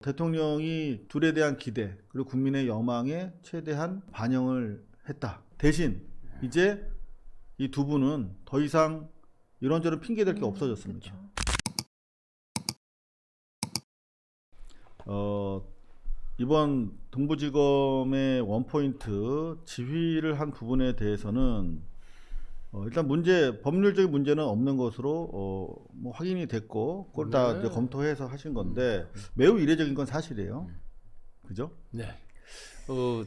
대통령이 둘에 대한 기대 그리고 국민의 여망에 최대한 반영을 했다. 대신 이제 이 두 분은 더 이상 이런저런 핑계댈 게 없어졌습니다. 이번 동부지검의 원포인트 지휘를 한 부분에 대해서는 일단 법률적인 문제는 없는 것으로 뭐 확인이 됐고 그걸 다 이제 검토해서 하신 건데 매우 이례적인 건 사실이에요. 그죠? 네.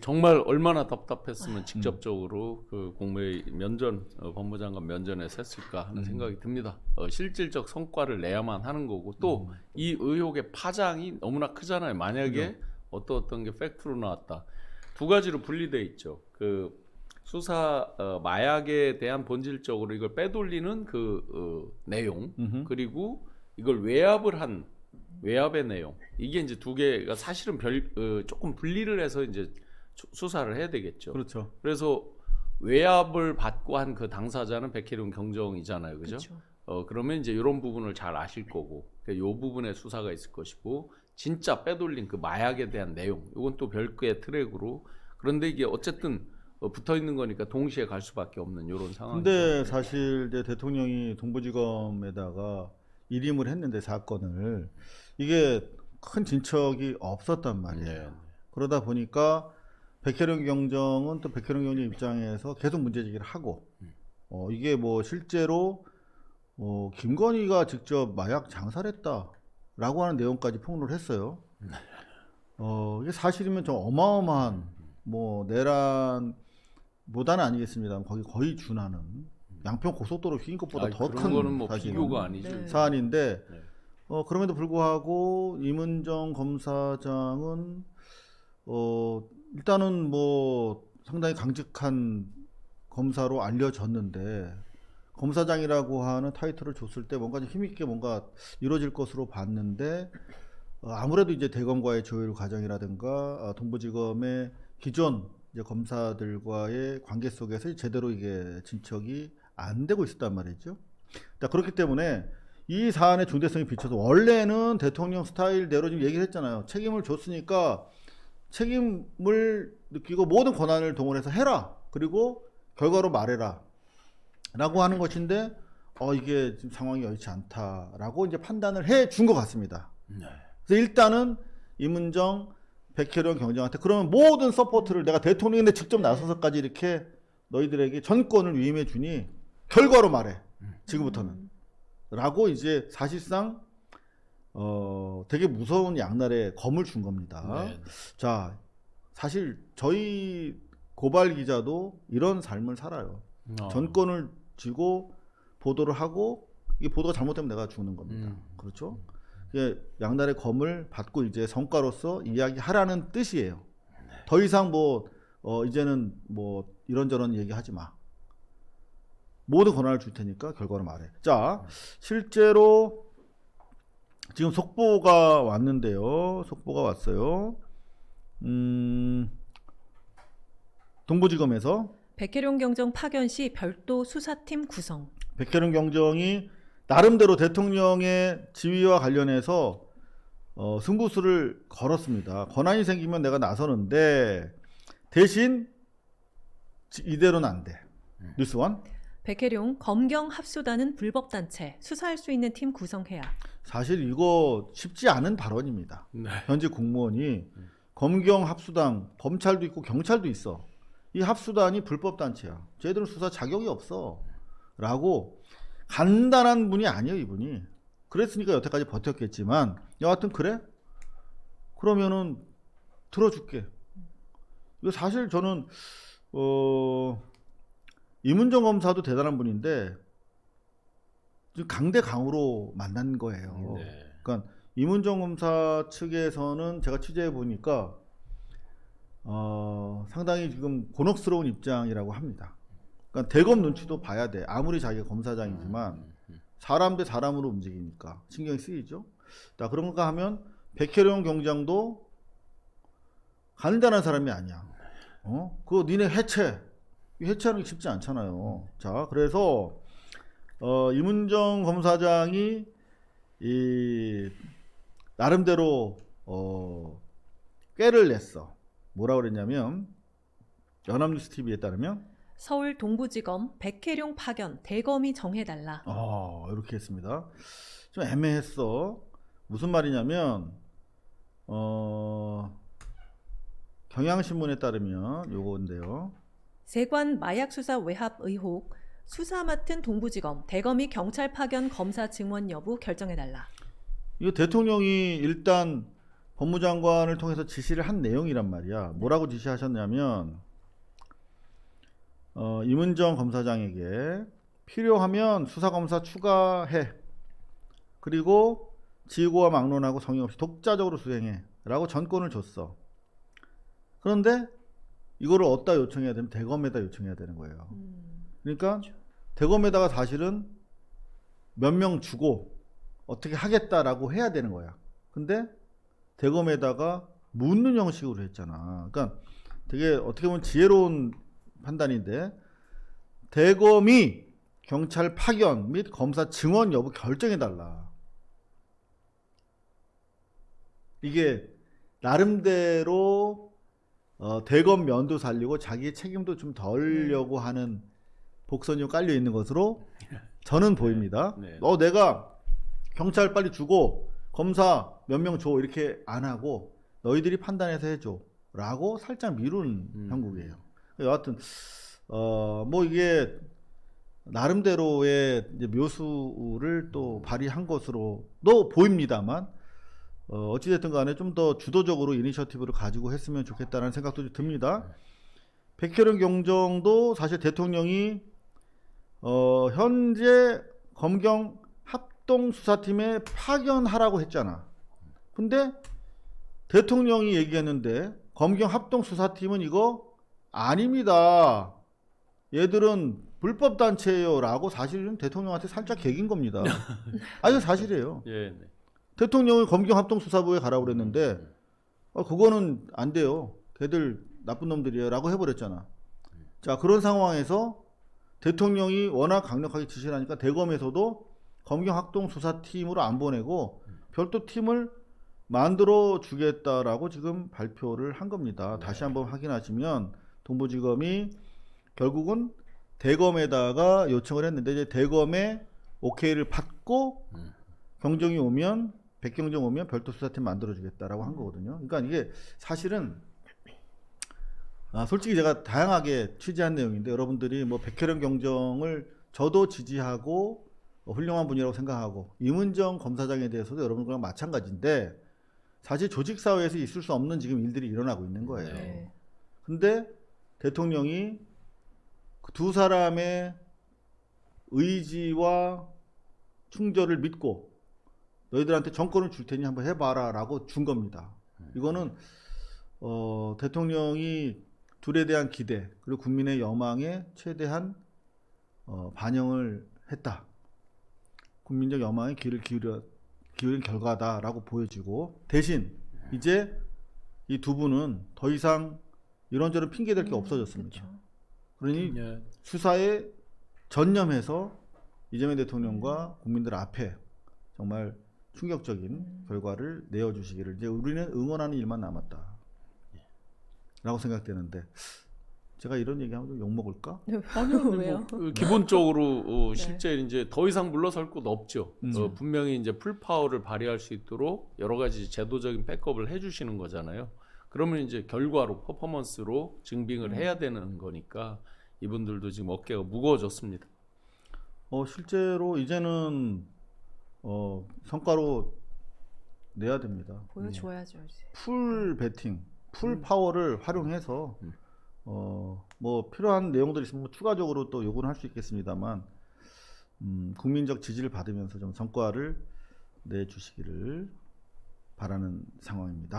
정말 얼마나 답답했으면 직접적으로 그 공무회 면전, 법무장관 면전에서 했을까 하는 생각이 듭니다. 실질적 성과를 내야만 하는 거고 또 이 의혹의 파장이 너무나 크잖아요. 만약에 어떤 게 팩트로 나왔다. 두 가지로 분리돼 있죠. 그 수사 마약에 대한 본질적으로 이걸 빼돌리는 그 내용 그리고 이걸 외압의 내용 이게 이제 두 개가 사실은 조금 분리를 해서 이제 수사를 해야 되겠죠. 그렇죠. 그래서 외압을 받고 한 그 당사자는 백혜룡 경정이잖아요, 그죠? 그러면 이제 이런 부분을 잘 아실 거고, 이 부분에 수사가 있을 것이고, 진짜 빼돌린 그 마약에 대한 내용, 이건 또 별개의 트랙으로. 그런데 이게 어쨌든 붙어 있는 거니까 동시에 갈 수밖에 없는 이런 상황이죠. 근데 사실 이제 대통령이 동부지검에다가 일임을 했는데 사건을 이게 큰 진척이 없었단 말이에요. 네. 그러다 보니까 백혜룡 경정은 또 백혜룡 경정 입장에서 계속 문제제기를 하고 이게 뭐 실제로 김건희가 직접 마약 장사를 했다라고 하는 내용까지 폭로를 했어요. 이게 사실이면 좀 어마어마한 뭐 내란보다는 아니겠습니다. 거의 준하는 양평 고속도로 휘인 것보다 더 큰 거는 뭐 비교가 아니죠. 네. 사안인데 그럼에도 불구하고 임은정 검사장은 일단은 뭐 상당히 강직한 검사로 알려졌는데 검사장이라고 하는 타이틀을 줬을 때 뭔가 좀 힘있게 뭔가 이루어질 것으로 봤는데 아무래도 이제 대검과의 조율 과정이라든가 동부지검의 기존 이제 검사들과의 관계 속에서 제대로 이게 진척이 안 되고 있었단 말이죠. 그렇기 때문에 이 사안의 중대성에 비춰서 원래는 대통령 스타일대로 지금 얘기를 했잖아요. 책임을 줬으니까 책임을 느끼고 모든 권한을 동원해서 해라. 그리고 결과로 말해라. 라고 하는 것인데 이게 지금 상황이 여의치 않다라고 이제 판단을 해 준 것 같습니다. 그래서 일단은 임은정, 백혜룡 경정한테 그러면 모든 서포트를 내가 대통령인데 직접 나서서까지 이렇게 너희들에게 전권을 위임해 주니 결과로 말해. 지금부터는. 라고 이제 사실상 되게 무서운 양날의 검을 준 겁니다. 네. 자, 사실 저희 고발 기자도 이런 삶을 살아요. 전권을 쥐고 보도를 하고 이 보도가 잘못되면 내가 죽는 겁니다. 그렇죠? 이게 양날의 검을 받고 이제 성과로서 이야기하라는 뜻이에요. 더 이상 뭐 이제는 뭐 이런저런 얘기하지 마. 모든 권한을 줄 테니까 결과로 말해. 자, 실제로 지금 속보가 왔는데요. 속보가 왔어요. 동부지검에서 백혜룡 경정 파견 시 별도 수사팀 구성. 백혜룡 경정이 나름대로 대통령의 지위와 관련해서 승부수를 걸었습니다. 권한이 생기면 내가 나서는데 대신 이대로는 안 돼. 뉴스원. 백혜룡 검경 합수단은 불법단체 수사할 수 있는 팀 구성해야. 사실 이거 쉽지 않은 발언입니다. 네. 현재 국무원이 검경 합수당 검찰도 있고 경찰도 있어. 이 합수단이 불법단체야. 쟤들은 수사 자격이 없어. 라고 간단한 분이 아니에요, 이분이. 그랬으니까 여태까지 버텼겠지만 여하튼 그래? 그러면은 들어줄게. 이거 사실 저는 임은정 검사도 대단한 분인데 지금 강대강으로 만난 거예요. 네. 그러니까 임은정 검사 측에서는 제가 취재해 보니까 상당히 지금 곤혹스러운 입장이라고 합니다. 그러니까 대검 눈치도 봐야 돼. 아무리 자기가 검사장이지만 사람 대 사람으로 움직이니까 신경이 쓰이죠. 자, 그런가 하면 백혜룡 경장도 간단한 사람이 아니야. 그거 니네 해체하는 게 쉽지 않잖아요. 자, 그래서 임은정 검사장이 나름대로 꾀를 냈어. 뭐라 그랬냐면 연합뉴스 TV에 따르면 서울 동부지검 백혜룡 파견 대검이 정해달라. 이렇게 했습니다. 좀 애매했어. 무슨 말이냐면 경향신문에 따르면 요건데요. 세관 마약 수사 외압 의혹 수사 맡은 동부지검 대검이 경찰 파견 검사 증원 여부 결정해달라. 이거 대통령이 일단 법무장관을 통해서 지시를 한 내용이란 말이야. 뭐라고 지시하셨냐면 임은정 검사장에게 필요하면 수사검사 추가해. 그리고 지휘고와 막론하고 성의 없이 독자적으로 수행해. 라고 전권을 줬어. 그런데 이거를 어디다 요청해야 되면 대검에다 요청해야 되는 거예요. 그러니까 대검에다가 사실은 몇 명 주고 어떻게 하겠다라고 해야 되는 거야. 근데 대검에다가 묻는 형식으로 했잖아. 그러니까 되게 어떻게 보면 지혜로운 판단인데 대검이 경찰 파견 및 검사 증원 여부 결정해달라. 이게 나름대로 대검 면도 살리고 자기의 책임도 좀 덜려고 하는 복선이 좀 깔려 있는 것으로 저는 보입니다. 네. 내가 경찰 빨리 주고 검사 몇 명 줘 이렇게 안 하고 너희들이 판단해서 해줘 라고 살짝 미룬 형국이에요. 여하튼 뭐 이게 나름대로의 이제 묘수를 또 발휘한 것으로도 보입니다만 어찌됐든 간에 좀 더 주도적으로 이니셔티브를 가지고 했으면 좋겠다는 생각도 좀 듭니다. 백혜련 경정도 사실 대통령이 현재 검경 합동수사팀에 파견하라고 했잖아. 근데 대통령이 얘기했는데 검경 합동수사팀은 이거 아닙니다. 얘들은 불법단체예요 라고 사실은 대통령한테 살짝 개긴 겁니다. 이거 사실이에요. 예, 네. 대통령이 검경합동수사부에 가라고 그랬는데 그거는 안 돼요. 걔들 나쁜 놈들이에요 라고 해버렸잖아. 자, 그런 상황에서 대통령이 워낙 강력하게 지시를 하니까 대검에서도 검경합동수사팀으로 안 보내고 별도 팀을 만들어 주겠다라고 지금 발표를 한 겁니다. 다시 한번 확인하시면 동부지검이 결국은 대검에다가 요청을 했는데 이제 대검의 오케이를 받고 경정이 오면 백경정 오면 별도 수사팀 만들어 주겠다라고 한 거거든요. 그러니까 이게 사실은 솔직히 제가 다양하게 취재한 내용인데 여러분들이 뭐 백혜련 경정을 저도 지지하고 훌륭한 분이라고 생각하고 임은정 검사장에 대해서도 여러분들과 마찬가지인데 사실 조직사회에서 있을 수 없는 지금 일들이 일어나고 있는 거예요. 네. 근데 대통령이 그 두 사람의 의지와 충절을 믿고 너희들한테 정권을 줄 테니 한번 해봐라 라고 준 겁니다. 이거는 대통령이 둘에 대한 기대 그리고 국민의 여망에 최대한 반영을 했다. 국민적 여망에 귀를 기울인 결과다라고 보여지고 대신 이제 이 두 분은 더 이상 이런저런 핑계댈 게 없어졌습니다. 그쵸. 그러니 예. 수사에 전념해서 이재명 대통령과 국민들 앞에 정말 충격적인 결과를 내어주시기를 이제 우리는 응원하는 일만 남았다 라고 생각되는데 제가 이런 얘기하면 좀 욕먹을까? 아니요, 왜요? 기본적으로 네. 실제 이제 더 이상 물러설 곳 없죠. 분명히 이제 풀 파워를 발휘할 수 있도록 여러 가지 제도적인 백업을 해주시는 거잖아요. 그러면 이제 결과로 퍼포먼스로 증빙을 해야 되는 거니까 이분들도 지금 어깨가 무거워졌습니다. 실제로 이제는 성과로 내야 됩니다. 보여줘야죠 이제. 풀 배팅, 풀 파워를 활용해서 뭐 필요한 내용들이 있으면 추가적으로 또 요구는 할 수 있겠습니다만 국민적 지지를 받으면서 좀 성과를 내주시기를 바라는 상황입니다.